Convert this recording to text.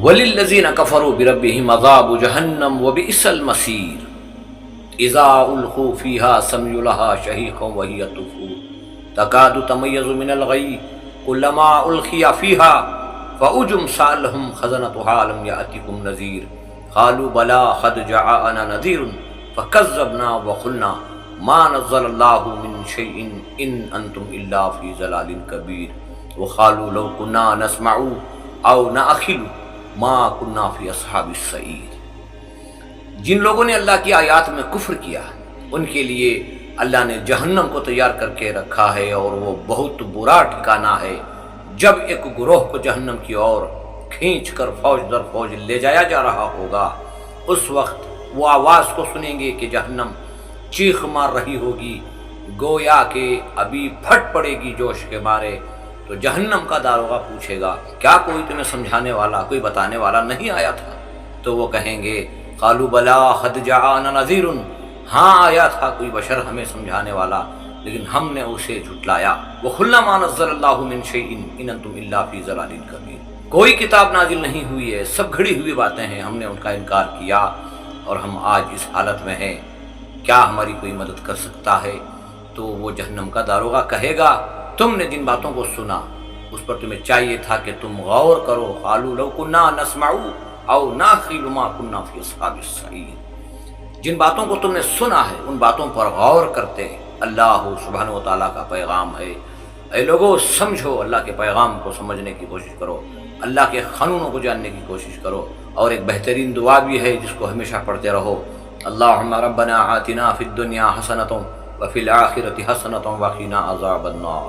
وَلِلَّذِينَ كَفَرُوا بِرَبِّهِمْ عَذَابُ جَهَنَّمَ وَبِئْسَ الْمَصِيرُ إِذَا أُلْقُوا فِيهَا سَمِعُوا لَهَا شَهِيقًا وَهِيَ تَفُورُ تَكَادُ تَمَيَّزُ مِنَ الْغَيْظِ كُلَّمَا أُلْقِيَ فِيهَا فَأُوجِمْ سَأَلَهُمْ خَزَنَتُهَا أَلَمْ يَأْتِكُمْ نَذِيرٌ قَالُوا بَلَىٰ قَدْ جَاءَنَا نَذِيرٌ فَكَذَّبْنَا وَقُلْنَا مَا نَزَّلَ اللَّهُ مِن شَيْءٍ إِنْ أَنْتُمْ إِلَّا فِي ضَلَالٍ كَبِيرٍ وَقَالُوا لَوْ كُنَّا نَسْمَعُ أَوْ نَعْقِلُ ما كنا فی اصحاب السعیر۔ جن لوگوں نے اللہ کی آیات میں کفر کیا ان کے لیے اللہ نے جہنم کو تیار کر کے رکھا ہے اور وہ بہت برا ٹھکانہ ہے۔ جب ایک گروہ کو جہنم کی اور کھینچ کر فوج در فوج لے جایا جا رہا ہوگا، اس وقت وہ آواز کو سنیں گے کہ جہنم چیخ مار رہی ہوگی، گویا کہ ابھی پھٹ پڑے گی جوش کے مارے۔ تو جہنم کا داروغہ پوچھے گا کیا کوئی تمہیں سمجھانے والا، کوئی بتانے والا نہیں آیا تھا؟ تو وہ کہیں گے قالوا بلا قد جاءنا نذیر، ہاں آیا تھا کوئی بشر ہمیں سمجھانے والا لیکن ہم نے اسے جھٹلایا۔ وَقُلْنَا مَا نَزَّلَ اللَّهُ مِن شَيْءٍ إِنْ أَنْتُمْ إِلَّا فِي ضَلَالٍ كَبِيرٍ، کوئی کتاب نازل نہیں ہوئی ہے، سب گھڑی ہوئی باتیں ہیں، ہم نے ان کا انکار کیا اور ہم آج اس حالت میں ہیں، کیا ہماری کوئی مدد کر سکتا ہے؟ تو وہ جہنم کا داروغہ کہے گا تم نے جن باتوں کو سنا اس پر تمہیں چاہیے تھا کہ تم غور کرو۔ قالوا لو كنا نسمع او نعقل ما كنا في اصحاب السعیر، جن باتوں کو تم نے سنا ہے ان باتوں پر غور کرتے۔ اللہ سبحانہ و تعالیٰ کا پیغام ہے، اے لوگو سمجھو، اللہ کے پیغام کو سمجھنے کی کوشش کرو، اللہ کے قانونوں کو جاننے کی کوشش کرو۔ اور ایک بہترین دعا بھی ہے جس کو ہمیشہ پڑھتے رہو، اللہم ربنا آتنا فی الدنیا حسنۃ وفی الآخرۃ حسنۃ وقنا عذاب النار۔